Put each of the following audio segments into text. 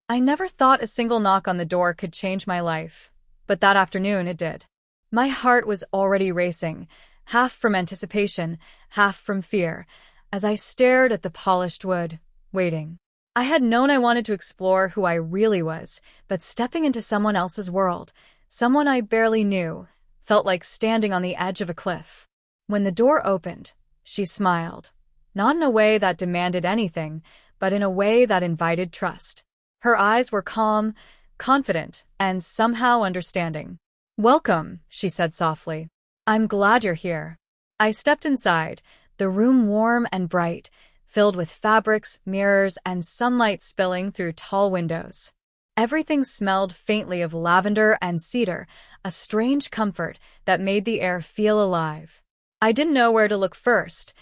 I never thought a single knock on the door could change my life, but that afternoon it did. My heart was already racing, half from anticipation, half from fear, as I stared at the polished wood, waiting. I had known I wanted to explore who I really was, but stepping into someone else's world, someone I barely knew, felt like standing on the edge of a cliff. When the door opened, she smiled, not in a way that demanded anything, but in a way that invited trust. Her eyes were calm, confident, and somehow understanding. "Welcome," she said softly. "I'm glad you're here." I stepped inside, the room warm and bright, filled with fabrics, mirrors, and sunlight spilling through tall windows. Everything smelled faintly of lavender and cedar, a strange comfort that made the air feel alive. I didn't know where to look first.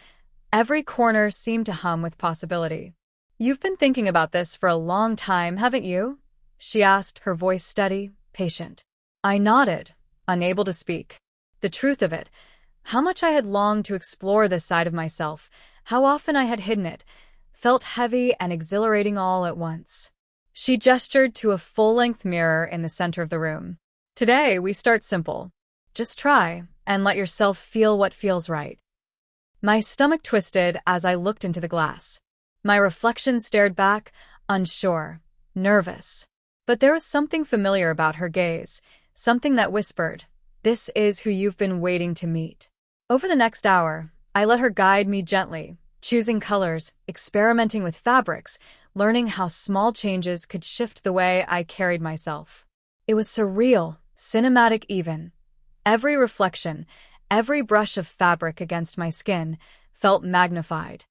Every corner seemed to hum with possibility. "You've been thinking about this for a long time, haven't you?" she asked, her voice steady, patient. I nodded, unable to speak. The truth of it, how much I had longed to explore this side of myself, how often I had hidden it, felt heavy and exhilarating all at once. She gestured to a full-length mirror in the center of the room. "Today, we start simple. Just try, and let yourself feel what feels right." My stomach twisted as I looked into the glass. My reflection stared back, unsure, nervous. But there was something familiar about her gaze, something that whispered, "This is who you've been waiting to meet." Over the next hour, I let her guide me gently, choosing colors, experimenting with fabrics, learning how small changes could shift the way I carried myself. It was surreal, cinematic even. Every reflection, every brush of fabric against my skin, felt magnified.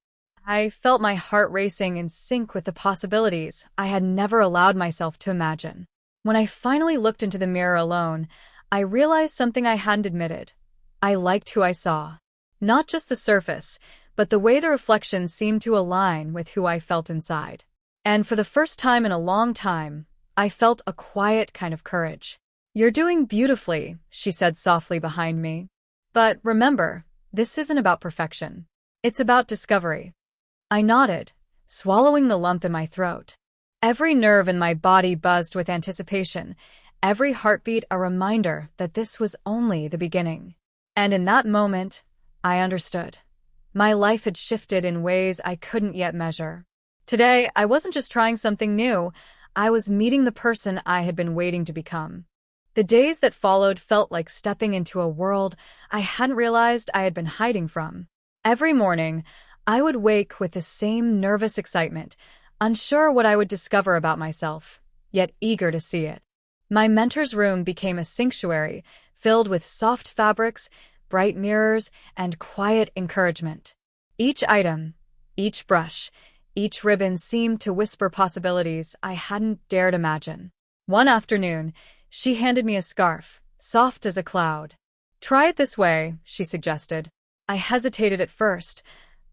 I felt my heart racing in sync with the possibilities I had never allowed myself to imagine. When I finally looked into the mirror alone, I realized something I hadn't admitted. I liked who I saw. Not just the surface, but the way the reflection seemed to align with who I felt inside. And for the first time in a long time, I felt a quiet kind of courage. "You're doing beautifully," she said softly behind me. "But remember, this isn't about perfection. It's about discovery." I nodded, swallowing the lump in my throat. Every nerve in my body buzzed with anticipation, every heartbeat a reminder that this was only the beginning. And in that moment, I understood. My life had shifted in ways I couldn't yet measure. Today, I wasn't just trying something new, I was meeting the person I had been waiting to become. The days that followed felt like stepping into a world I hadn't realized I had been hiding from. Every morning, I would wake with the same nervous excitement, unsure what I would discover about myself, yet eager to see it. My mentor's room became a sanctuary, filled with soft fabrics, bright mirrors, and quiet encouragement. Each item, each brush, each ribbon seemed to whisper possibilities I hadn't dared imagine. One afternoon, she handed me a scarf, soft as a cloud. "Try it this way," she suggested. I hesitated at first,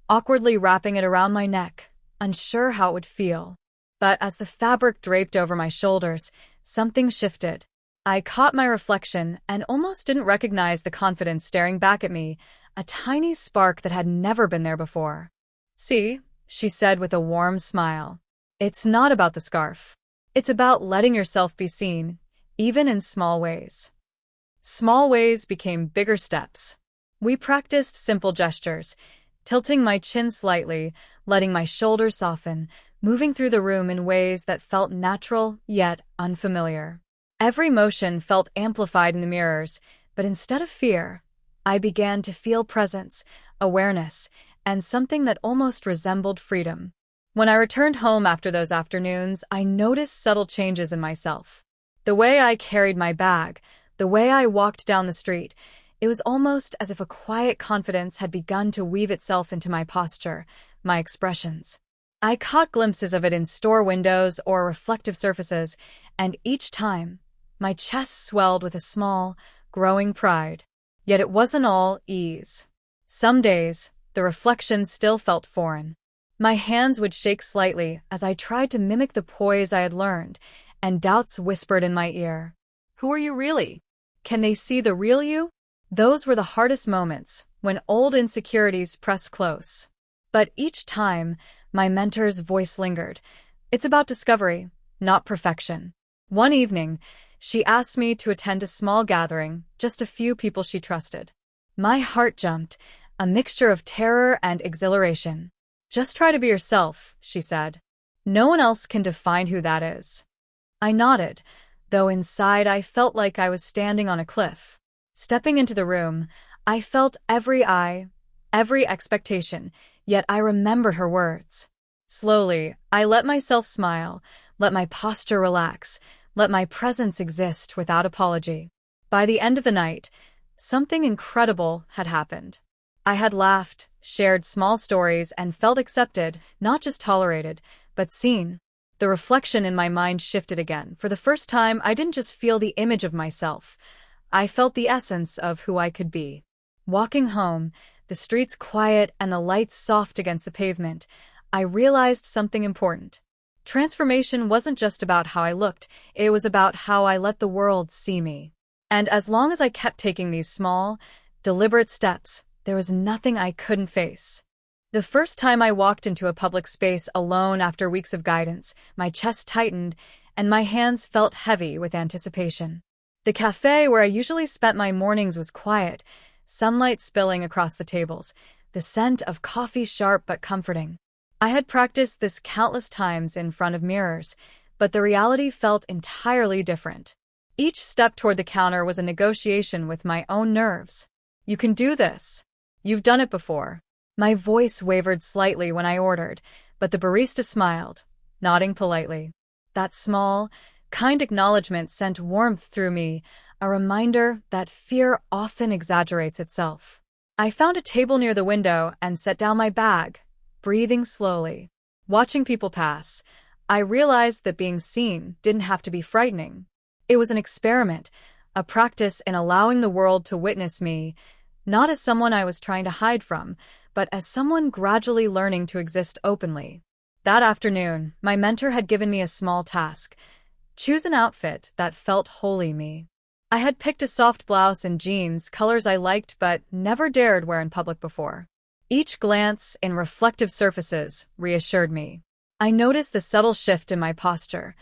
awkwardly wrapping it around my neck, unsure how it would feel. But as the fabric draped over my shoulders, something shifted. I caught my reflection and almost didn't recognize the confidence staring back at me, a tiny spark that had never been there before. "See," she said with a warm smile. "It's not about the scarf. It's about letting yourself be seen, even in small ways." Small ways became bigger steps. We practiced simple gestures, tilting my chin slightly, letting my shoulders soften, moving through the room in ways that felt natural yet unfamiliar. Every motion felt amplified in the mirrors, but instead of fear, I began to feel presence, awareness, and something that almost resembled freedom. When I returned home after those afternoons, I noticed subtle changes in myself. The way I carried my bag, the way I walked down the street, it was almost as if a quiet confidence had begun to weave itself into my posture, my expressions. I caught glimpses of it in store windows or reflective surfaces, and each time, my chest swelled with a small, growing pride. Yet it wasn't all ease. Some days, the reflection still felt foreign. My hands would shake slightly as I tried to mimic the poise I had learned, and doubts whispered in my ear. "Who are you really? Can they see the real you?" Those were the hardest moments, when old insecurities pressed close. But each time, my mentor's voice lingered. "It's about discovery. not perfection. One evening, she asked me to attend a small gathering, just a few people she trusted. My heart jumped, a mixture of terror and exhilaration. "Just try to be yourself," she said. "No one else can define who that is." I nodded, though inside I felt like I was standing on a cliff. Stepping into the room, I felt every eye, every expectation, yet I remembered her words. Slowly, I let myself smile, let my posture relax, let my presence exist without apology. By the end of the night, something incredible had happened. I had laughed, shared small stories, and felt accepted, not just tolerated, but seen. The reflection in my mind shifted again. For the first time, I didn't just feel the image of myself. I felt the essence of who I could be. Walking home, the streets quiet and the lights soft against the pavement, I realized something important. Transformation wasn't just about how I looked, it was about how I let the world see me. And as long as I kept taking these small, deliberate steps, there was nothing I couldn't face. The first time I walked into a public space alone after weeks of guidance, my chest tightened and my hands felt heavy with anticipation. The cafe where I usually spent my mornings was quiet, sunlight spilling across the tables, the scent of coffee sharp but comforting. I had practiced this countless times in front of mirrors, but the reality felt entirely different. Each step toward the counter was a negotiation with my own nerves. "You can do this. You've done it before." My voice wavered slightly when I ordered, but the barista smiled, nodding politely. That small, kind acknowledgement sent warmth through me, a reminder that fear often exaggerates itself. I found a table near the window and set down my bag, breathing slowly. Watching people pass, I realized that being seen didn't have to be frightening. It was an experiment, a practice in allowing the world to witness me, not as someone I was trying to hide from, but as someone gradually learning to exist openly. That afternoon, my mentor had given me a small task: choose an outfit that felt wholly me. I had picked a soft blouse and jeans, colors I liked but never dared wear in public before. Each glance in reflective surfaces reassured me. I noticed the subtle shift in my posture,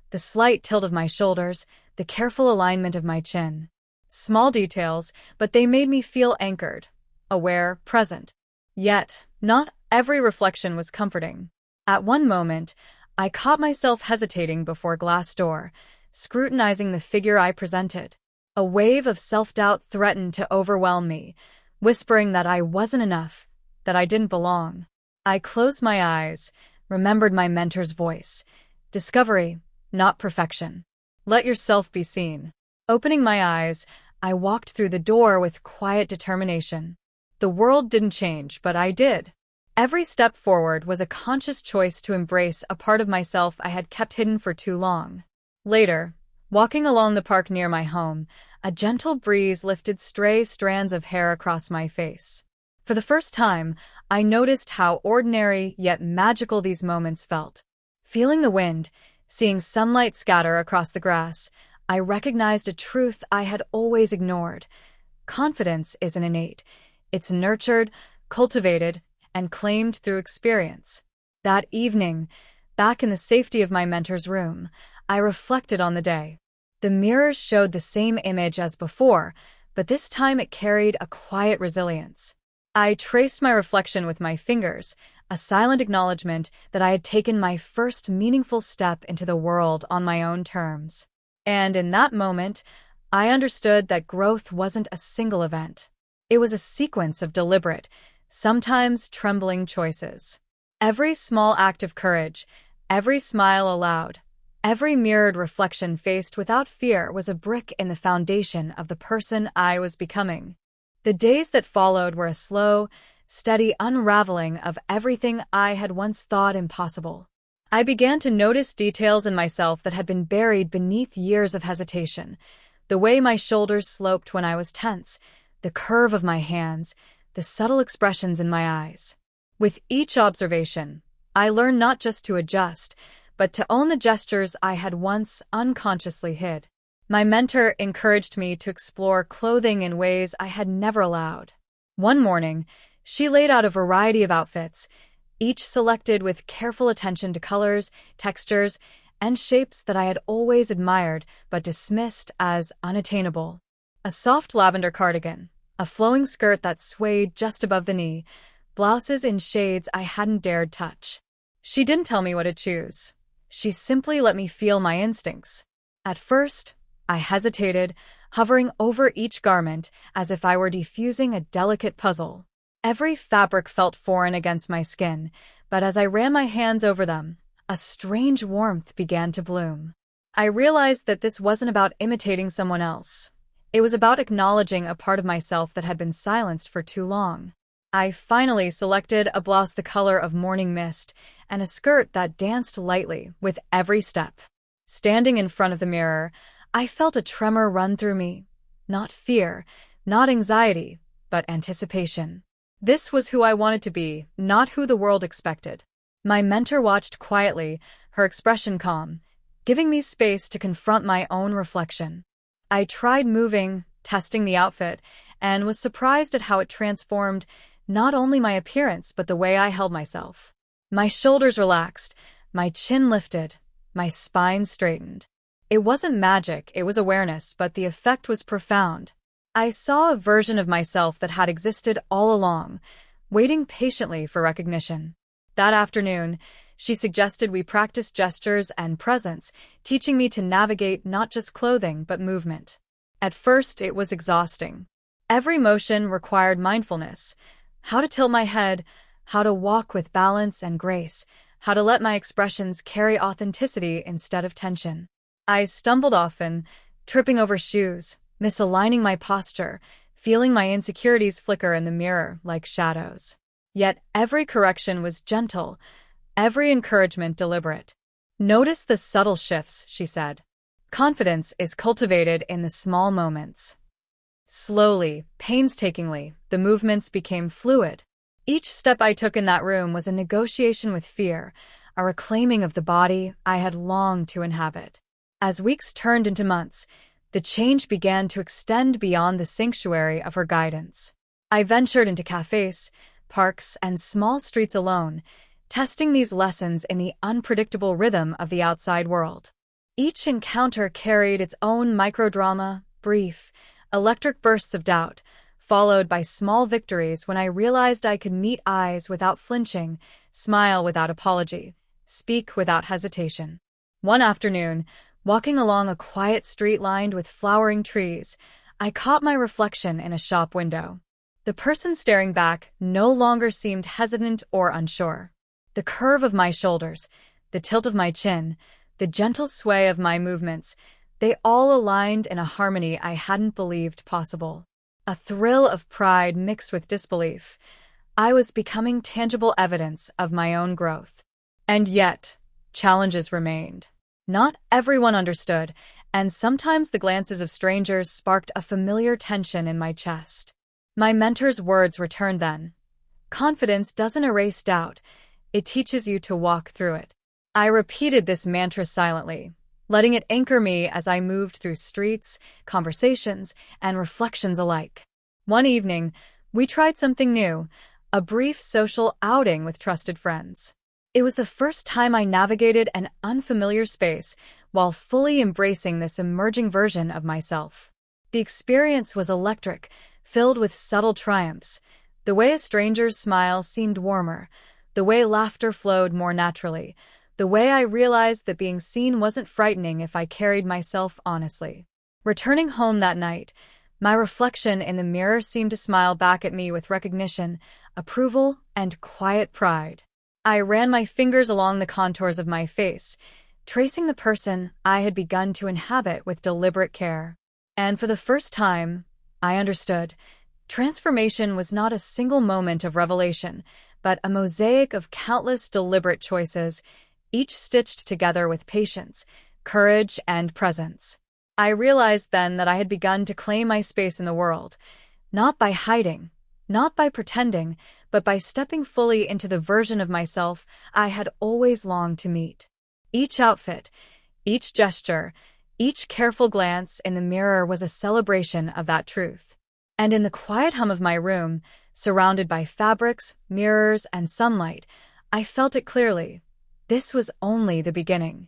the slight tilt of my shoulders, the careful alignment of my chin. Small details, but they made me feel anchored, aware, present. Yet, not every reflection was comforting. At one moment, I caught myself hesitating before a glass door, scrutinizing the figure I presented. A wave of self-doubt threatened to overwhelm me, whispering that I wasn't enough, that I didn't belong. I closed my eyes, remembered my mentor's voice. Discovery, not perfection. Let yourself be seen. Opening my eyes, I walked through the door with quiet determination. The world didn't change, but I did. Every step forward was a conscious choice to embrace a part of myself I had kept hidden for too long. Later, walking along the park near my home, a gentle breeze lifted stray strands of hair across my face. For the first time, I noticed how ordinary yet magical these moments felt. Feeling the wind, seeing sunlight scatter across the grass, I recognized a truth I had always ignored. Confidence isn't innate. It's nurtured, cultivated, and claimed through experience. That evening, back in the safety of my mentor's room, I reflected on the day. The mirrors showed the same image as before, but this time it carried a quiet resilience. I traced my reflection with my fingers, a silent acknowledgement that I had taken my first meaningful step into the world on my own terms. And in that moment, I understood that growth wasn't a single event. It was a sequence of deliberate, sometimes trembling choices. Every small act of courage, every smile aloud, every mirrored reflection faced without fear was a brick in the foundation of the person I was becoming. The days that followed were a slow, steady unraveling of everything I had once thought impossible. I began to notice details in myself that had been buried beneath years of hesitation. The way my shoulders sloped when I was tense, the curve of my hands, the subtle expressions in my eyes. With each observation, I learned not just to adjust, but to own the gestures I had once unconsciously hid. My mentor encouraged me to explore clothing in ways I had never allowed. One morning, she laid out a variety of outfits, each selected with careful attention to colors, textures, and shapes that I had always admired but dismissed as unattainable. A soft lavender cardigan, a flowing skirt that swayed just above the knee, blouses in shades I hadn't dared touch. She didn't tell me what to choose. She simply let me feel my instincts. At first, I hesitated, hovering over each garment as if I were defusing a delicate puzzle. Every fabric felt foreign against my skin, but as I ran my hands over them, a strange warmth began to bloom. I realized that this wasn't about imitating someone else. It was about acknowledging a part of myself that had been silenced for too long. I finally selected a blouse the color of morning mist and a skirt that danced lightly with every step. Standing in front of the mirror, I felt a tremor run through me. Not fear, not anxiety, but anticipation. This was who I wanted to be, not who the world expected. My mentor watched quietly, her expression calm, giving me space to confront my own reflection. I tried moving, testing the outfit, and was surprised at how it transformed not only my appearance but the way I held myself. My shoulders relaxed, my chin lifted, my spine straightened. It wasn't magic, it was awareness, but the effect was profound. I saw a version of myself that had existed all along, waiting patiently for recognition. That afternoon, she suggested we practice gestures and presence, teaching me to navigate not just clothing but movement. At first, it was exhausting. Every motion required mindfulness. How to tilt my head, how to walk with balance and grace, how to let my expressions carry authenticity instead of tension. I stumbled often, tripping over shoes, misaligning my posture, feeling my insecurities flicker in the mirror like shadows. Yet every correction was gentle, every encouragement deliberate. Notice the subtle shifts, she said. Confidence is cultivated in the small moments. Slowly, painstakingly, the movements became fluid. Each step I took in that room was a negotiation with fear, a reclaiming of the body I had longed to inhabit. As weeks turned into months, the change began to extend beyond the sanctuary of her guidance. I ventured into cafes, parks, and small streets alone, testing these lessons in the unpredictable rhythm of the outside world. Each encounter carried its own microdrama, brief, electric bursts of doubt, followed by small victories when I realized I could meet eyes without flinching, smile without apology, speak without hesitation. One afternoon, walking along a quiet street lined with flowering trees, I caught my reflection in a shop window. The person staring back no longer seemed hesitant or unsure. The curve of my shoulders, the tilt of my chin, the gentle sway of my movements, they all aligned in a harmony I hadn't believed possible. A thrill of pride mixed with disbelief. I was becoming tangible evidence of my own growth. And yet, challenges remained. Not everyone understood, and sometimes the glances of strangers sparked a familiar tension in my chest. My mentor's words returned then. Confidence doesn't erase doubt, it teaches you to walk through it. I repeated this mantra silently, letting it anchor me as I moved through streets, conversations, and reflections alike. One evening, we tried something new, a brief social outing with trusted friends. It was the first time I navigated an unfamiliar space while fully embracing this emerging version of myself. The experience was electric, filled with subtle triumphs. The way a stranger's smile seemed warmer, the way laughter flowed more naturally, the way I realized that being seen wasn't frightening if I carried myself honestly. Returning home that night, my reflection in the mirror seemed to smile back at me with recognition, approval, and quiet pride. I ran my fingers along the contours of my face, tracing the person I had begun to inhabit with deliberate care. And for the first time, I understood. Transformation was not a single moment of revelation, but a mosaic of countless deliberate choices, each stitched together with patience, courage, and presence. I realized then that I had begun to claim my space in the world, not by hiding, not by pretending, but by stepping fully into the version of myself I had always longed to meet. Each outfit, each gesture, each careful glance in the mirror was a celebration of that truth. And in the quiet hum of my room, surrounded by fabrics, mirrors, and sunlight, I felt it clearly. This was only the beginning.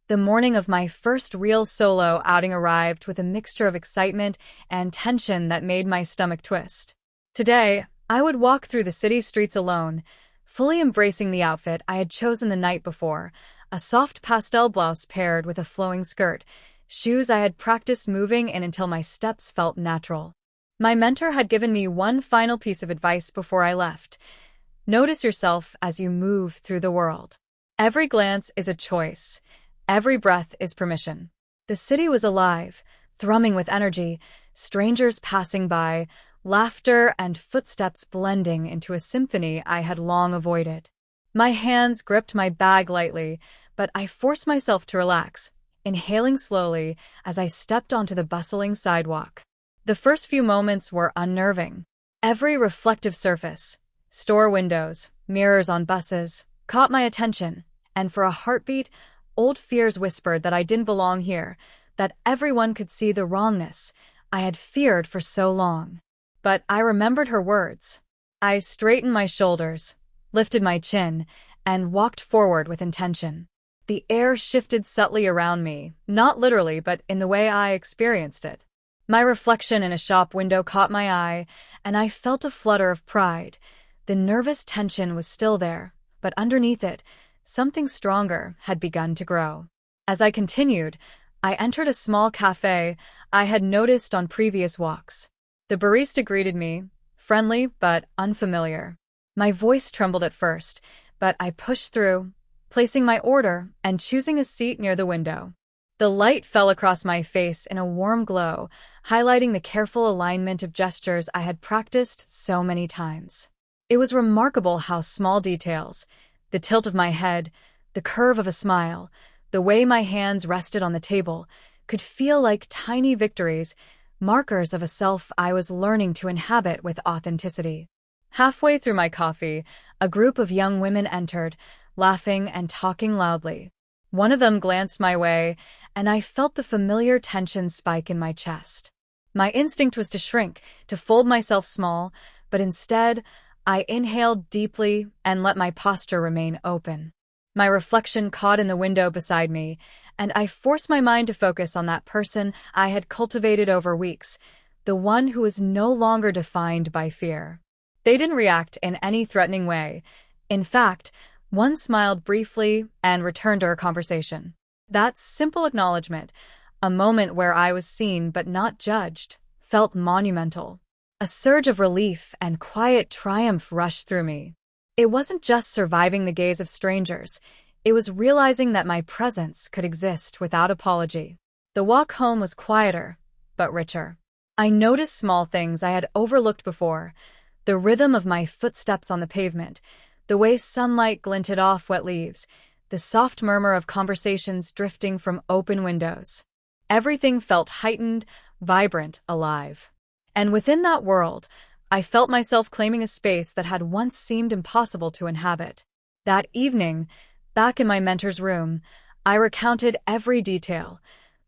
The The morning of my first real solo outing arrived with a mixture of excitement and tension that made my stomach twist. Today, I would walk through the city streets alone, fully embracing the outfit I had chosen the night before, a soft pastel blouse paired with a flowing skirt, shoes I had practiced moving in until my steps felt natural. My mentor had given me one final piece of advice before I left. Notice yourself as you move through the world. Every glance is a choice. Every breath is permission. The city was alive, thrumming with energy, strangers passing by, laughter and footsteps blending into a symphony I had long avoided. My hands gripped my bag lightly, but I forced myself to relax, inhaling slowly as I stepped onto the bustling sidewalk. The first few moments were unnerving. Every reflective surface, store windows, mirrors on buses, caught my attention, and for a heartbeat, old fears whispered that I didn't belong here, that everyone could see the wrongness I had feared for so long. But I remembered her words. I straightened my shoulders, lifted my chin, and walked forward with intention. The air shifted subtly around me, not literally, but in the way I experienced it. My reflection in a shop window caught my eye, and I felt a flutter of pride. The nervous tension was still there, but underneath it, something stronger had begun to grow. As I continued, I entered a small cafe I had noticed on previous walks. The barista greeted me, friendly but unfamiliar. My voice trembled at first, but I pushed through, placing my order and choosing a seat near the window. The light fell across my face in a warm glow, highlighting the careful alignment of gestures I had practiced so many times. It was remarkable how small details, the tilt of my head, the curve of a smile, the way my hands rested on the table, could feel like tiny victories, markers of a self I was learning to inhabit with authenticity. Halfway through my coffee, a group of young women entered, laughing and talking loudly. One of them glanced my way, and I felt the familiar tension spike in my chest. My instinct was to shrink, to fold myself small, but instead, I inhaled deeply and let my posture remain open. My reflection caught in the window beside me, and I forced my mind to focus on that person I had cultivated over weeks, the one who was no longer defined by fear. They didn't react in any threatening way. In fact, one smiled briefly and returned to her conversation. That simple acknowledgement, a moment where I was seen but not judged, felt monumental. A surge of relief and quiet triumph rushed through me. It wasn't just surviving the gaze of strangers. It was realizing that my presence could exist without apology. The walk home was quieter, but richer. I noticed small things I had overlooked before, the rhythm of my footsteps on the pavement, the way sunlight glinted off wet leaves, the soft murmur of conversations drifting from open windows. Everything felt heightened, vibrant, alive. And within that world, I felt myself claiming a space that had once seemed impossible to inhabit. That evening, back in my mentor's room, I recounted every detail,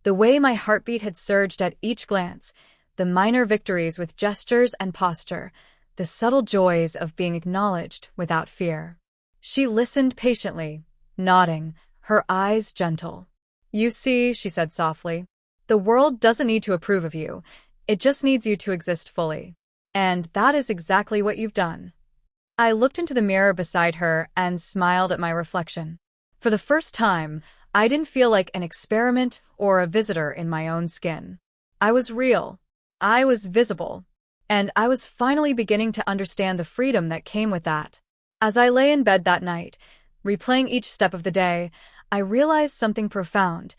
the way my heartbeat had surged at each glance, the minor victories with gestures and posture, the subtle joys of being acknowledged without fear. She listened patiently, nodding, her eyes gentle. "You see," she said softly, "the world doesn't need to approve of you. It just needs you to exist fully. And that is exactly what you've done." I looked into the mirror beside her and smiled at my reflection. For the first time, I didn't feel like an experiment or a visitor in my own skin. I was real. I was visible. And I was finally beginning to understand the freedom that came with that. As I lay in bed that night, replaying each step of the day, I realized something profound.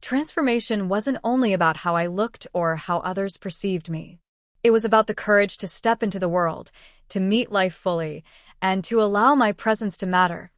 Transformation wasn't only about how I looked or how others perceived me. It was about the courage to step into the world, to meet life fully, and to allow my presence to matter,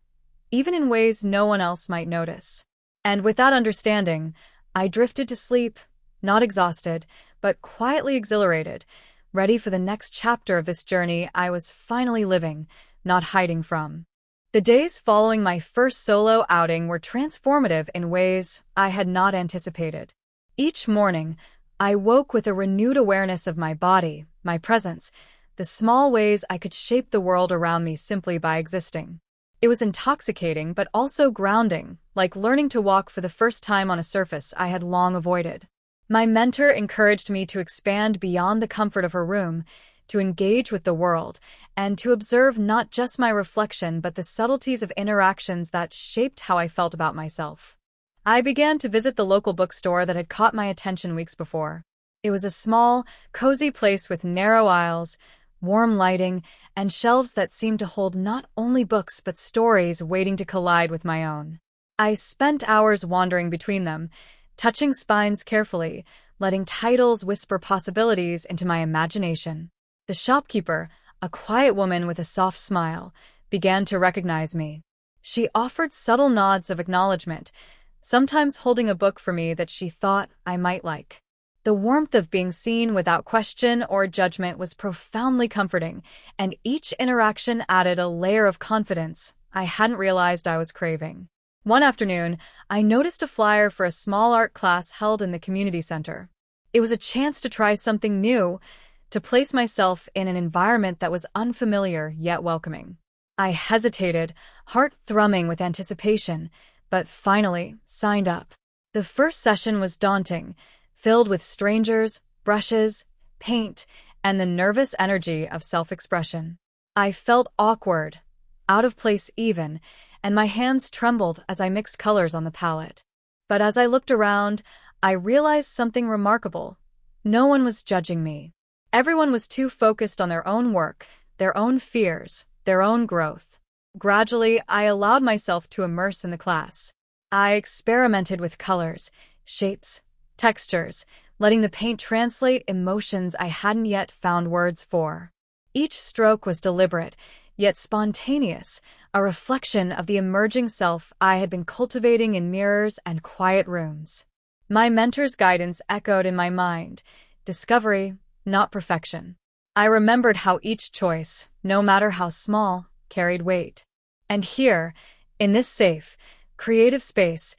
even in ways no one else might notice. And with that understanding, I drifted to sleep, not exhausted, but quietly exhilarated, ready for the next chapter of this journey I was finally living, not hiding from. The days following my first solo outing were transformative in ways I had not anticipated. Each morning, I woke with a renewed awareness of my body, my presence, the small ways I could shape the world around me simply by existing. It was intoxicating but also grounding, like learning to walk for the first time on a surface I had long avoided. My mentor encouraged me to expand beyond the comfort of her room, to engage with the world, and to observe not just my reflection but the subtleties of interactions that shaped how I felt about myself. I began to visit the local bookstore that had caught my attention weeks before. It was a small, cozy place with narrow aisles, warm lighting, and shelves that seemed to hold not only books but stories waiting to collide with my own. I spent hours wandering between them, touching spines carefully, letting titles whisper possibilities into my imagination. The shopkeeper, a quiet woman with a soft smile, began to recognize me. She offered subtle nods of acknowledgement, sometimes holding a book for me that she thought I might like. The warmth of being seen without question or judgment was profoundly comforting, and each interaction added a layer of confidence I hadn't realized I was craving. One afternoon, I noticed a flyer for a small art class held in the community center. It was a chance to try something new, to place myself in an environment that was unfamiliar yet welcoming. I hesitated, heart thrumming with anticipation, but finally signed up. The first session was daunting, filled with strangers, brushes, paint, and the nervous energy of self-expression. I felt awkward, out of place even, and my hands trembled as I mixed colors on the palette. But as I looked around, I realized something remarkable. No one was judging me. Everyone was too focused on their own work, their own fears, their own growth. Gradually, I allowed myself to immerse in the class. I experimented with colors, shapes, textures, letting the paint translate emotions I hadn't yet found words for. Each stroke was deliberate, yet spontaneous, a reflection of the emerging self I had been cultivating in mirrors and quiet rooms. My mentor's guidance echoed in my mind: discovery, not perfection. I remembered how each choice, no matter how small, carried weight. And here, in this safe, creative space,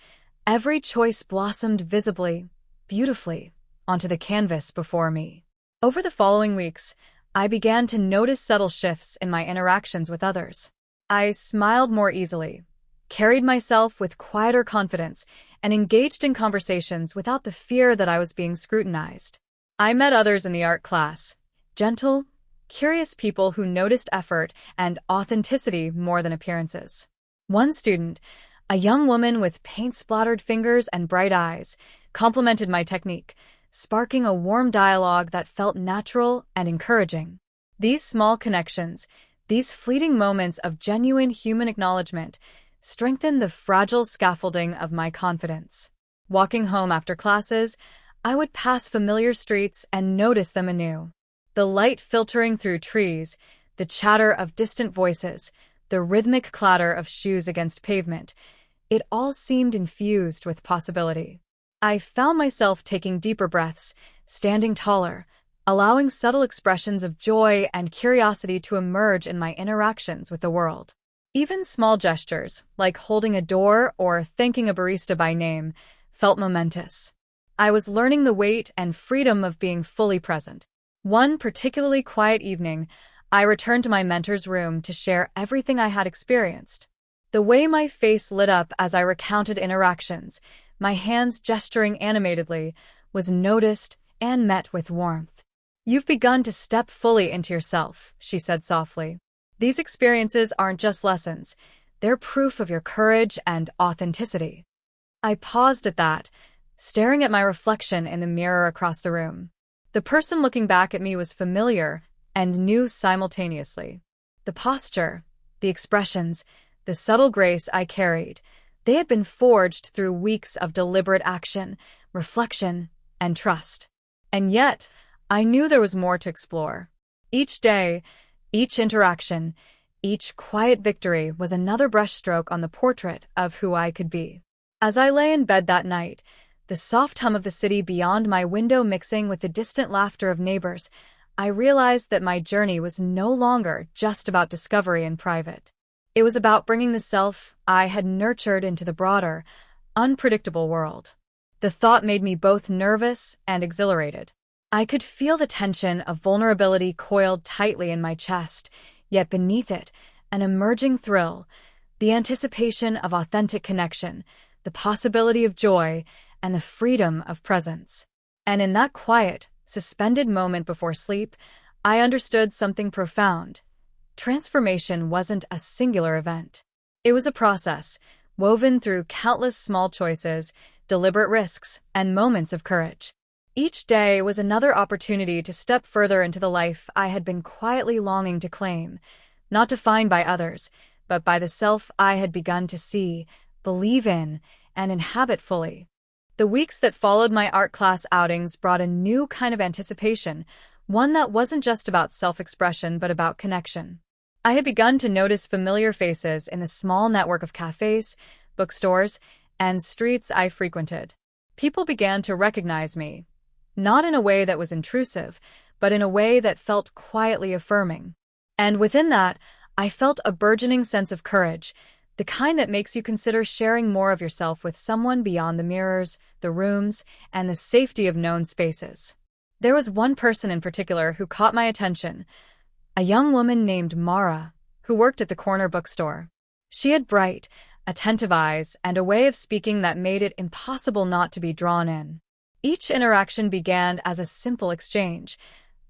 every choice blossomed visibly, beautifully, onto the canvas before me. Over the following weeks, I began to notice subtle shifts in my interactions with others. I smiled more easily, carried myself with quieter confidence, and engaged in conversations without the fear that I was being scrutinized. I met others in the art class, gentle, curious people who noticed effort and authenticity more than appearances. One student, a young woman with paint-splattered fingers and bright eyes, complimented my technique, sparking a warm dialogue that felt natural and encouraging. These small connections, these fleeting moments of genuine human acknowledgement, strengthened the fragile scaffolding of my confidence. Walking home after classes, I would pass familiar streets and notice them anew. The light filtering through trees, the chatter of distant voices, the rhythmic clatter of shoes against pavement, it all seemed infused with possibility. I found myself taking deeper breaths, standing taller, allowing subtle expressions of joy and curiosity to emerge in my interactions with the world. Even small gestures, like holding a door or thanking a barista by name, felt momentous. I was learning the weight and freedom of being fully present. One particularly quiet evening, I returned to my mentor's room to share everything I had experienced. The way my face lit up as I recounted interactions, my hands gesturing animatedly, was noticed and met with warmth. "You've begun to step fully into yourself," she said softly. "These experiences aren't just lessons, they're proof of your courage and authenticity." I paused at that, staring at my reflection in the mirror across the room. The person looking back at me was familiar and new simultaneously. The posture, the expressions, the subtle grace I carried, they had been forged through weeks of deliberate action, reflection, and trust. And yet, I knew there was more to explore. Each day, each interaction, each quiet victory was another brushstroke on the portrait of who I could be. As I lay in bed that night, the soft hum of the city beyond my window mixing with the distant laughter of neighbors, I realized that my journey was no longer just about discovery in private. It was about bringing the self I had nurtured into the broader, unpredictable world. The thought made me both nervous and exhilarated. I could feel the tension of vulnerability coiled tightly in my chest, yet beneath it, an emerging thrill, the anticipation of authentic connection, the possibility of joy, and the freedom of presence. And in that quiet, suspended moment before sleep, I understood something profound. Transformation wasn't a singular event. It was a process, woven through countless small choices, deliberate risks, and moments of courage. Each day was another opportunity to step further into the life I had been quietly longing to claim, not defined by others, but by the self I had begun to see, believe in, and inhabit fully. The weeks that followed my art class outings brought a new kind of anticipation, one that wasn't just about self-expression but about connection. I had begun to notice familiar faces in the small network of cafes, bookstores, and streets I frequented. People began to recognize me, not in a way that was intrusive, but in a way that felt quietly affirming. And within that, I felt a burgeoning sense of courage, the kind that makes you consider sharing more of yourself with someone beyond the mirrors, the rooms, and the safety of known spaces. There was one person in particular who caught my attention, a young woman named Mara, who worked at the corner bookstore. She had bright, attentive eyes and a way of speaking that made it impossible not to be drawn in. Each interaction began as a simple exchange,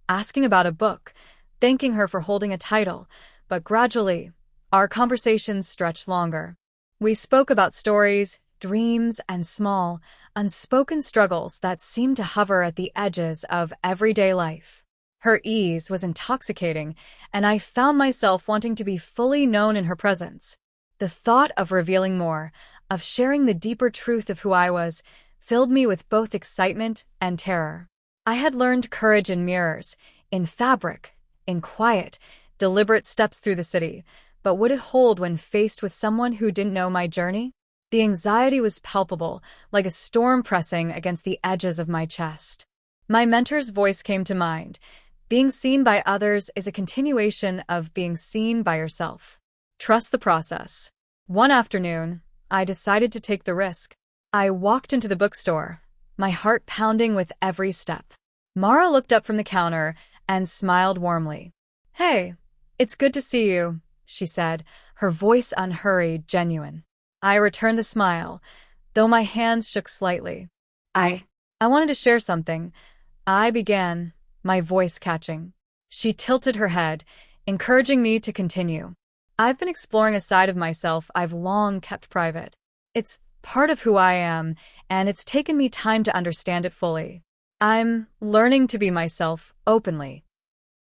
asking about a book, thanking her for holding a title, but gradually, our conversations stretched longer. We spoke about stories, dreams, and small, unspoken struggles that seemed to hover at the edges of everyday life. Her ease was intoxicating, and I found myself wanting to be fully known in her presence. The thought of revealing more, of sharing the deeper truth of who I was, filled me with both excitement and terror. I had learned courage in mirrors, in fabric, in quiet, deliberate steps through the city, but would it hold when faced with someone who didn't know my journey? The anxiety was palpable, like a storm pressing against the edges of my chest. My mentor's voice came to mind. Being seen by others is a continuation of being seen by yourself. Trust the process. One afternoon, I decided to take the risk. I walked into the bookstore, my heart pounding with every step. Mara looked up from the counter and smiled warmly. "Hey, it's good to see you," she said, her voice unhurried, genuine. I returned the smile, though my hands shook slightly. I wanted to share something. I began, my voice catching. She tilted her head, encouraging me to continue. "I've been exploring a side of myself I've long kept private. It's part of who I am, and it's taken me time to understand it fully. I'm learning to be myself openly."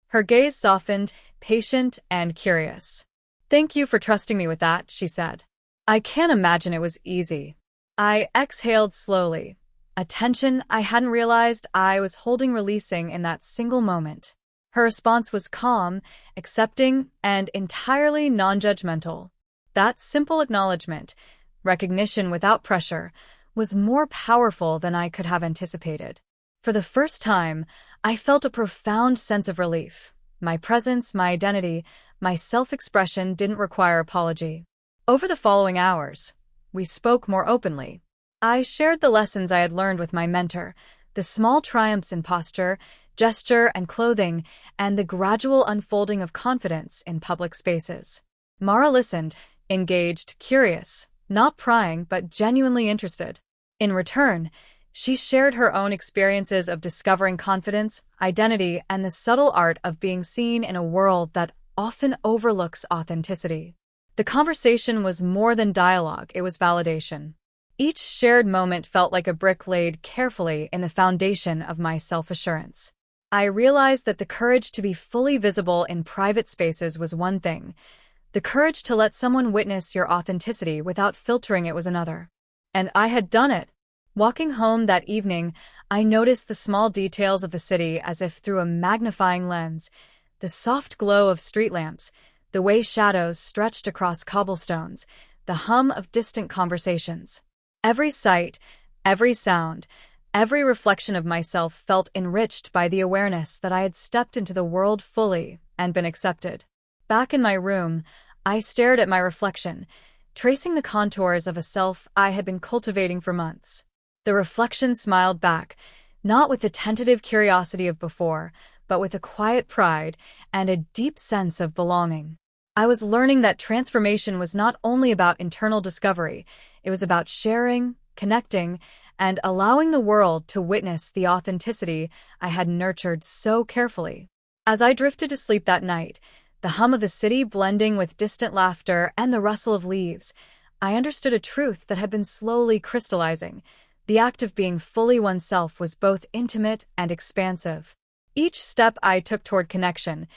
Her gaze softened, patient and curious. "Thank you for trusting me with that," she said. "I can't imagine it was easy." I exhaled slowly, a tension I hadn't realized I was holding releasing in that single moment. Her response was calm, accepting, and entirely non-judgmental. That simple acknowledgement, recognition without pressure, was more powerful than I could have anticipated. For the first time, I felt a profound sense of relief. My presence, my identity, my self-expression didn't require apology. Over the following hours, we spoke more openly. I shared the lessons I had learned with my mentor, the small triumphs in posture, gesture, and clothing, and the gradual unfolding of confidence in public spaces. Mara listened, engaged, curious, not prying but genuinely interested. In return, she shared her own experiences of discovering confidence, identity, and the subtle art of being seen in a world that often overlooks authenticity. The conversation was more than dialogue, it was validation. Each shared moment felt like a brick laid carefully in the foundation of my self-assurance. I realized that the courage to be fully visible in private spaces was one thing. The courage to let someone witness your authenticity without filtering it was another. And I had done it. Walking home that evening, I noticed the small details of the city as if through a magnifying lens. The soft glow of street lamps, the way shadows stretched across cobblestones, the hum of distant conversations. Every sight, every sound, every reflection of myself felt enriched by the awareness that I had stepped into the world fully and been accepted. Back in my room, I stared at my reflection, tracing the contours of a self I had been cultivating for months. The reflection smiled back, not with the tentative curiosity of before, but with a quiet pride and a deep sense of belonging. I was learning that transformation was not only about internal discovery, it was about sharing, connecting, and allowing the world to witness the authenticity I had nurtured so carefully. As I drifted to sleep that night, the hum of the city blending with distant laughter and the rustle of leaves, I understood a truth that had been slowly crystallizing. The act of being fully oneself was both intimate and expansive. Each step I took toward connection,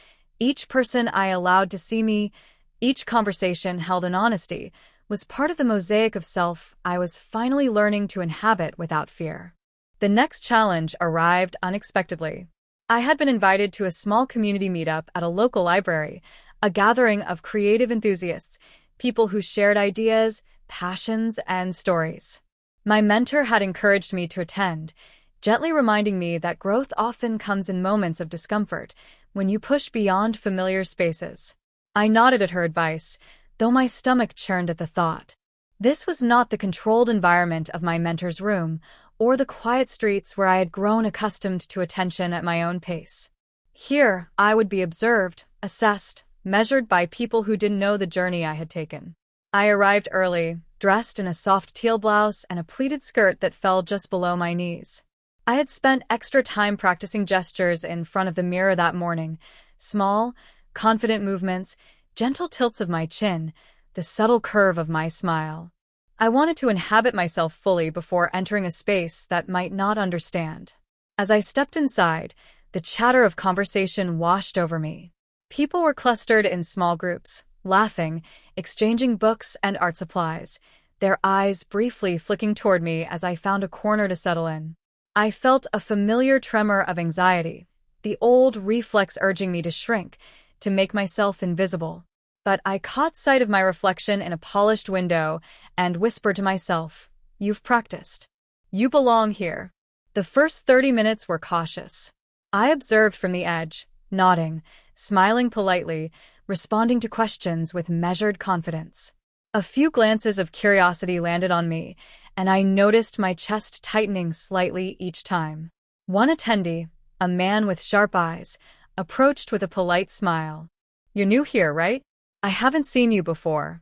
each person I allowed to see me, each conversation held in honesty, was part of the mosaic of self I was finally learning to inhabit without fear. The next challenge arrived unexpectedly. I had been invited to a small community meetup at a local library, a gathering of creative enthusiasts, people who shared ideas, passions, and stories. My mentor had encouraged me to attend, gently reminding me that growth often comes in moments of discomfort, when you push beyond familiar spaces. I nodded at her advice, though my stomach churned at the thought. This was not the controlled environment of my mentor's room, or the quiet streets where I had grown accustomed to attention at my own pace. Here, I would be observed, assessed, measured by people who didn't know the journey I had taken. I arrived early, dressed in a soft teal blouse and a pleated skirt that fell just below my knees. I had spent extra time practicing gestures in front of the mirror that morning, small, confident movements, gentle tilts of my chin, the subtle curve of my smile. I wanted to inhabit myself fully before entering a space that might not understand. As I stepped inside, the chatter of conversation washed over me. People were clustered in small groups, laughing, exchanging books and art supplies, their eyes briefly flicking toward me as I found a corner to settle in. I felt a familiar tremor of anxiety, the old reflex urging me to shrink, to make myself invisible. But I caught sight of my reflection in a polished window and whispered to myself, "You've practiced. You belong here." The first 30 minutes were cautious. I observed from the edge, nodding, smiling politely, responding to questions with measured confidence. A few glances of curiosity landed on me, and I noticed my chest tightening slightly each time. One attendee, a man with sharp eyes, approached with a polite smile. "You're new here, right? I haven't seen you before."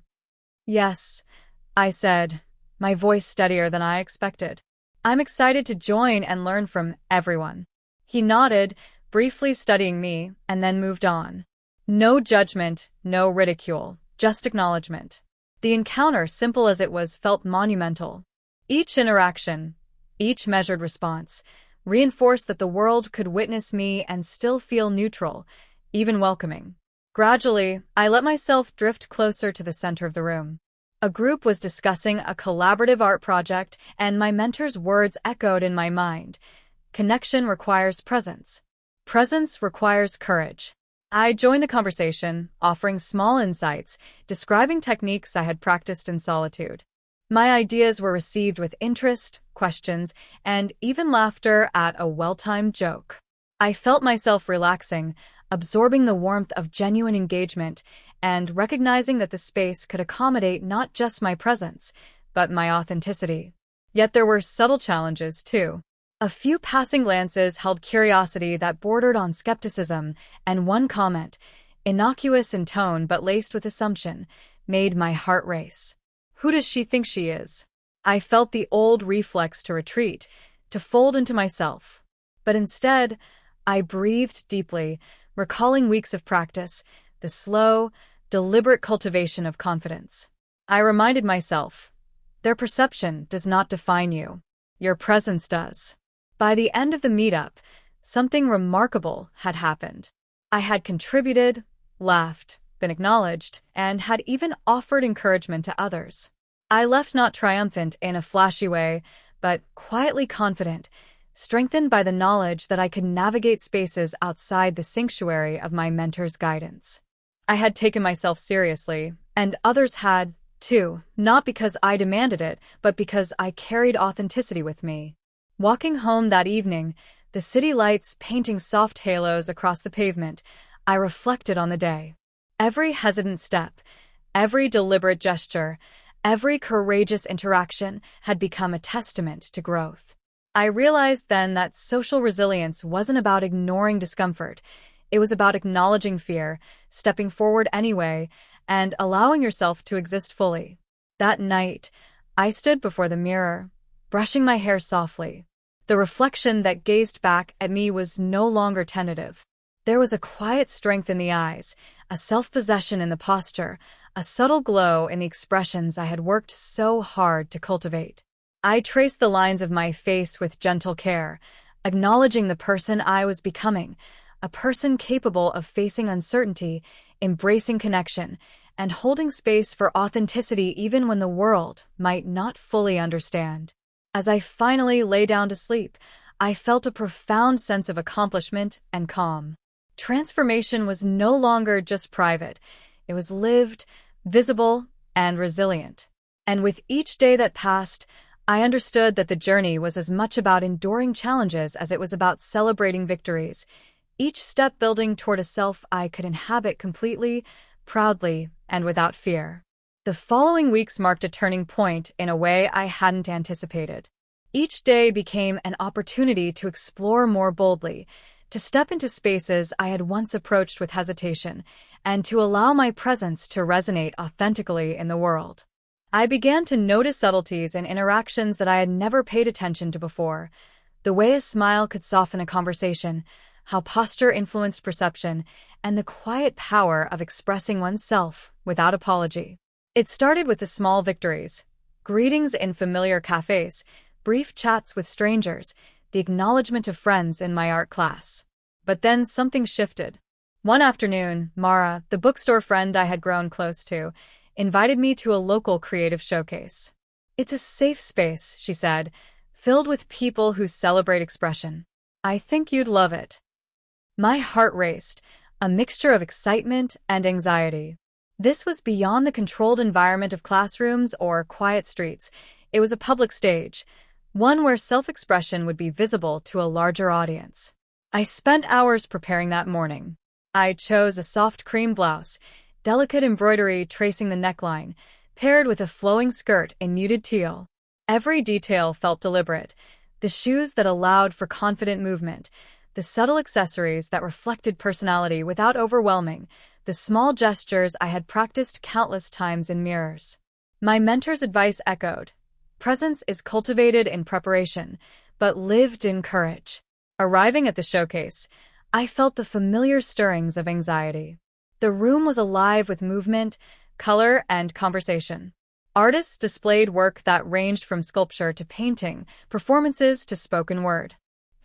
"Yes," I said, my voice steadier than I expected. "I'm excited to join and learn from everyone." He nodded, briefly studying me, and then moved on. No judgment, no ridicule, just acknowledgement. The encounter, simple as it was, felt monumental. Each interaction, each measured response, reinforced that the world could witness me and still feel neutral, even welcoming. Gradually, I let myself drift closer to the center of the room. A group was discussing a collaborative art project, and my mentor's words echoed in my mind. Connection requires presence. Presence requires courage. I joined the conversation, offering small insights, describing techniques I had practiced in solitude. My ideas were received with interest, questions, and even laughter at a well-timed joke. I felt myself relaxing, absorbing the warmth of genuine engagement, and recognizing that the space could accommodate not just my presence, but my authenticity. Yet there were subtle challenges, too. A few passing glances held curiosity that bordered on skepticism, and one comment, innocuous in tone but laced with assumption, made my heart race. Who does she think she is? I felt the old reflex to retreat, to fold into myself. But instead, I breathed deeply, recalling weeks of practice, the slow, deliberate cultivation of confidence. I reminded myself, their perception does not define you. Your presence does. By the end of the meetup, something remarkable had happened. I had contributed, laughed, been acknowledged, and had even offered encouragement to others. I left not triumphant in a flashy way, but quietly confident, strengthened by the knowledge that I could navigate spaces outside the sanctuary of my mentor's guidance. I had taken myself seriously, and others had, too, not because I demanded it, but because I carried authenticity with me. Walking home that evening, the city lights painting soft halos across the pavement, I reflected on the day. Every hesitant step, every deliberate gesture, every courageous interaction had become a testament to growth. I realized then that social resilience wasn't about ignoring discomfort. It was about acknowledging fear, stepping forward anyway, and allowing yourself to exist fully. That night, I stood before the mirror, brushing my hair softly. The reflection that gazed back at me was no longer tentative. There was a quiet strength in the eyes, a self-possession in the posture, a subtle glow in the expressions I had worked so hard to cultivate. I traced the lines of my face with gentle care, acknowledging the person I was becoming, a person capable of facing uncertainty, embracing connection, and holding space for authenticity even when the world might not fully understand. As I finally lay down to sleep, I felt a profound sense of accomplishment and calm. Transformation was no longer just private. It was lived, visible, and resilient. And with each day that passed, I understood that the journey was as much about enduring challenges as it was about celebrating victories, each step building toward a self I could inhabit completely, proudly, and without fear. The following weeks marked a turning point in a way I hadn't anticipated. Each day became an opportunity to explore more boldly, to step into spaces I had once approached with hesitation, and to allow my presence to resonate authentically in the world. I began to notice subtleties in interactions that I had never paid attention to before. The way a smile could soften a conversation, how posture influenced perception, and the quiet power of expressing oneself without apology. It started with the small victories: greetings in familiar cafes, brief chats with strangers, the acknowledgement of friends in my art class. But then something shifted. One afternoon, Mara, the bookstore friend I had grown close to, invited me to a local creative showcase. "It's a safe space," she said, "filled with people who celebrate expression. I think you'd love it." My heart raced, a mixture of excitement and anxiety. This was beyond the controlled environment of classrooms or quiet streets. It was a public stage, one where self-expression would be visible to a larger audience. I spent hours preparing that morning. I chose a soft cream blouse, delicate embroidery tracing the neckline, paired with a flowing skirt in muted teal. Every detail felt deliberate: the shoes that allowed for confident movement, the subtle accessories that reflected personality without overwhelming, the small gestures I had practiced countless times in mirrors. My mentor's advice echoed: presence is cultivated in preparation, but lived in courage. Arriving at the showcase, I felt the familiar stirrings of anxiety. The room was alive with movement, color, and conversation. Artists displayed work that ranged from sculpture to painting, performances to spoken word.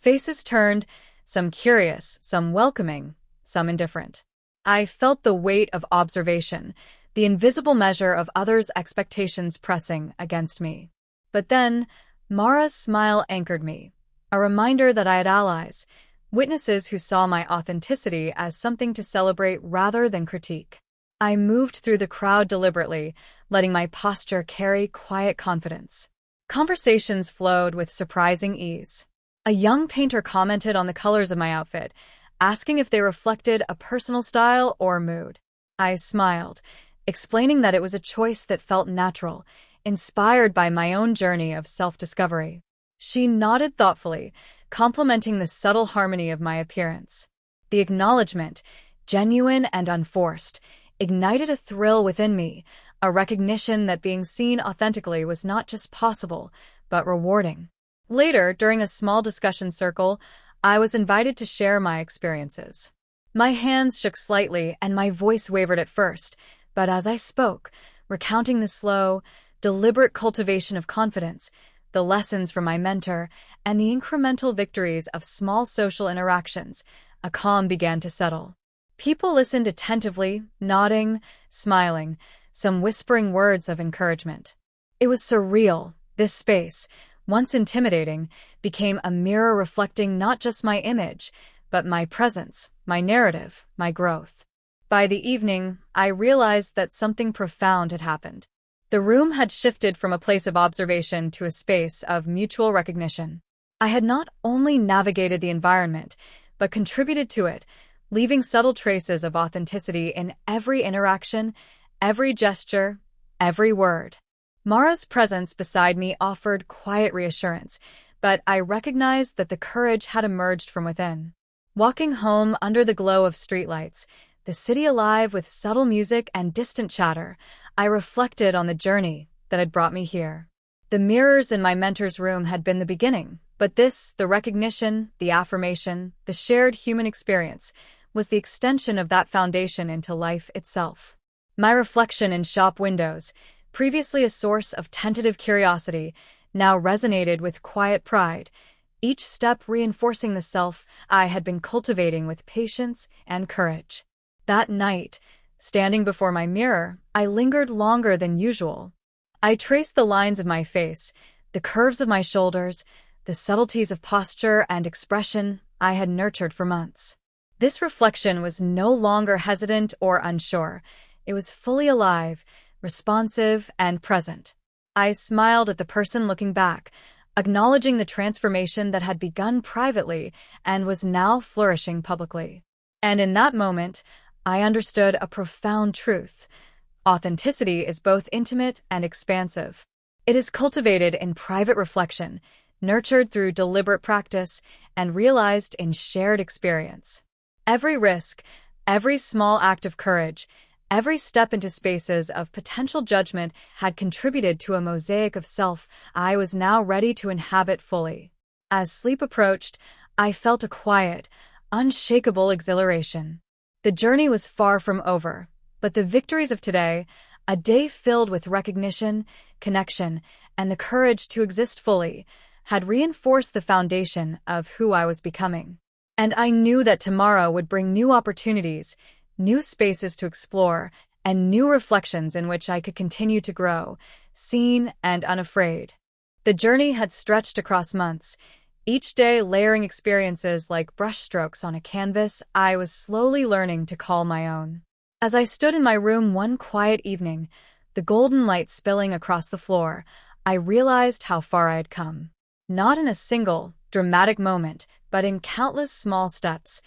Faces turned, some curious, some welcoming, some indifferent. I felt the weight of observation, the invisible measure of others' expectations pressing against me. But then, Mara's smile anchored me, a reminder that I had allies, witnesses who saw my authenticity as something to celebrate rather than critique. I moved through the crowd deliberately, letting my posture carry quiet confidence. Conversations flowed with surprising ease. A young painter commented on the colors of my outfit, asking if they reflected a personal style or mood. I smiled, explaining that it was a choice that felt natural, inspired by my own journey of self-discovery. She nodded thoughtfully, complimenting the subtle harmony of my appearance. The acknowledgement, genuine and unforced, ignited a thrill within me, a recognition that being seen authentically was not just possible, but rewarding. Later, during a small discussion circle, I was invited to share my experiences. My hands shook slightly and my voice wavered at first, but as I spoke, recounting the slow, deliberate cultivation of confidence, the lessons from my mentor, and the incremental victories of small social interactions, a calm began to settle. People listened attentively, nodding, smiling, some whispering words of encouragement. It was surreal. This space, once intimidating, became a mirror reflecting not just my image, but my presence, my narrative, my growth. By the evening, I realized that something profound had happened. The room had shifted from a place of observation to a space of mutual recognition. I had not only navigated the environment, but contributed to it, leaving subtle traces of authenticity in every interaction, every gesture, every word. Mara's presence beside me offered quiet reassurance, but I recognized that the courage had emerged from within. Walking home under the glow of streetlights, the city alive with subtle music and distant chatter, I reflected on the journey that had brought me here. The mirrors in my mentor's room had been the beginning, but this, the recognition, the affirmation, the shared human experience, was the extension of that foundation into life itself. My reflection in shop windows, previously a source of tentative curiosity, now resonated with quiet pride, each step reinforcing the self I had been cultivating with patience and courage. That night, standing before my mirror, I lingered longer than usual. I traced the lines of my face, the curves of my shoulders, the subtleties of posture and expression I had nurtured for months. This reflection was no longer hesitant or unsure. It was fully alive, responsive, and present. I smiled at the person looking back, acknowledging the transformation that had begun privately and was now flourishing publicly. And in that moment, I understood a profound truth. Authenticity is both intimate and expansive. It is cultivated in private reflection, nurtured through deliberate practice, and realized in shared experience. Every risk, every small act of courage, every step into spaces of potential judgment had contributed to a mosaic of self I was now ready to inhabit fully. As sleep approached, I felt a quiet, unshakable exhilaration. The journey was far from over, but the victories of today, a day filled with recognition, connection, and the courage to exist fully, had reinforced the foundation of who I was becoming. And I knew that tomorrow would bring new opportunities, new spaces to explore, and new reflections in which I could continue to grow, seen and unafraid. The journey had stretched across months, each day layering experiences like brushstrokes on a canvas I was slowly learning to call my own. As I stood in my room one quiet evening, the golden light spilling across the floor, I realized how far I had come. Not in a single, dramatic moment, but in countless small steps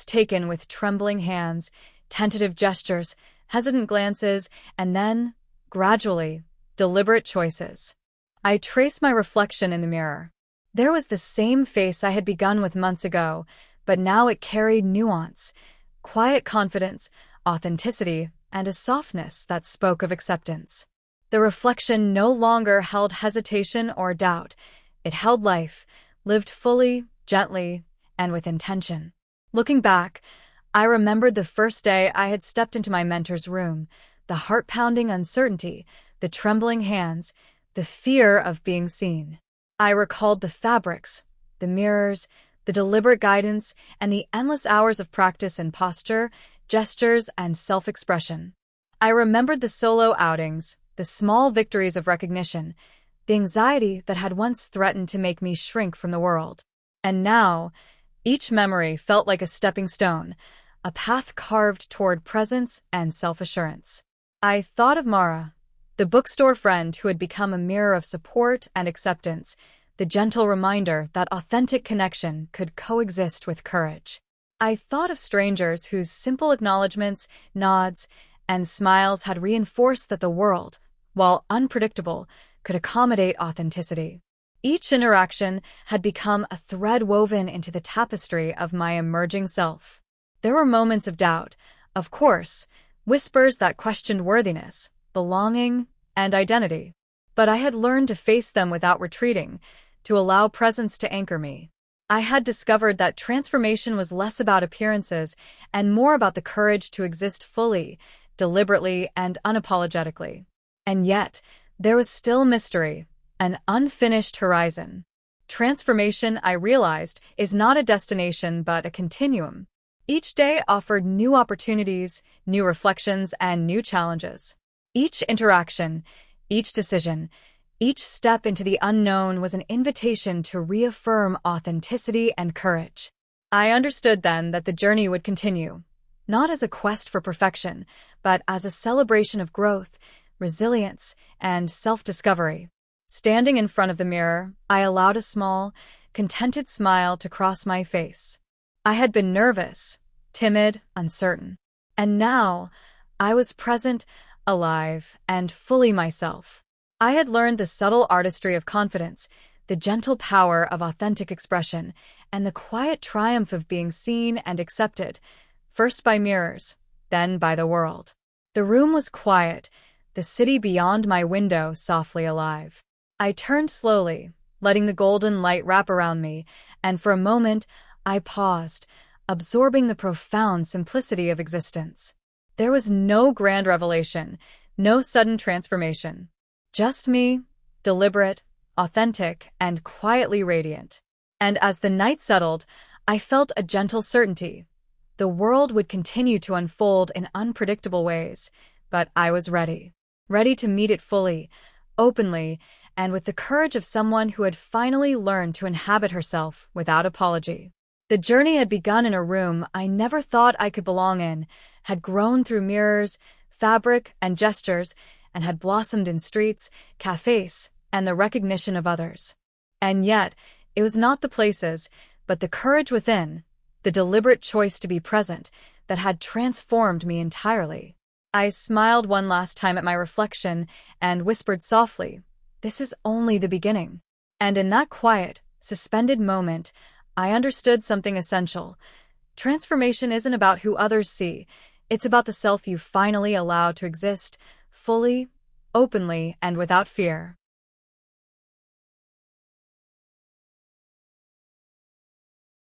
taken with trembling hands, tentative gestures, hesitant glances, and then, gradually, deliberate choices. I traced my reflection in the mirror. There was the same face I had begun with months ago, but now it carried nuance, quiet confidence, authenticity, and a softness that spoke of acceptance. The reflection no longer held hesitation or doubt. It held life, lived fully, gently, and with intention. Looking back, I remembered the first day I had stepped into my mentor's room, the heart-pounding uncertainty, the trembling hands, the fear of being seen. I recalled the fabrics, the mirrors, the deliberate guidance, and the endless hours of practice in posture, gestures, and self-expression. I remembered the solo outings, the small victories of recognition, the anxiety that had once threatened to make me shrink from the world. And now, each memory felt like a stepping stone, a path carved toward presence and self-assurance. I thought of Mara, the bookstore friend who had become a mirror of support and acceptance, the gentle reminder that authentic connection could coexist with courage. I thought of strangers whose simple acknowledgments, nods, and smiles had reinforced that the world, while unpredictable, could accommodate authenticity. Each interaction had become a thread woven into the tapestry of my emerging self. There were moments of doubt, of course, whispers that questioned worthiness, belonging, and identity. But I had learned to face them without retreating, to allow presence to anchor me. I had discovered that transformation was less about appearances and more about the courage to exist fully, deliberately, and unapologetically. And yet, there was still mystery, an unfinished horizon. Transformation, I realized, is not a destination but a continuum. Each day offered new opportunities, new reflections, and new challenges. Each interaction, each decision, each step into the unknown was an invitation to reaffirm authenticity and courage. I understood then that the journey would continue, not as a quest for perfection, but as a celebration of growth, resilience, and self-discovery. Standing in front of the mirror, I allowed a small, contented smile to cross my face. I had been nervous, timid, uncertain. And now, I was present, alive, and fully myself. I had learned the subtle artistry of confidence, the gentle power of authentic expression, and the quiet triumph of being seen and accepted, first by mirrors, then by the world. The room was quiet, the city beyond my window softly alive. I turned slowly, letting the golden light wrap around me, and for a moment I paused, absorbing the profound simplicity of existence. There was no grand revelation, no sudden transformation. Just me, deliberate, authentic, and quietly radiant. And as the night settled, I felt a gentle certainty. The world would continue to unfold in unpredictable ways, but I was ready. Ready to meet it fully, openly, and with the courage of someone who had finally learned to inhabit herself without apology. The journey had begun in a room I never thought I could belong in, had grown through mirrors, fabric, and gestures, and had blossomed in streets, cafes, and the recognition of others. And yet, it was not the places, but the courage within, the deliberate choice to be present, that had transformed me entirely. I smiled one last time at my reflection and whispered softly, "This is only the beginning." And in that quiet, suspended moment, I understood something essential. Transformation isn't about who others see. It's about the self you finally allow to exist, fully, openly, and without fear.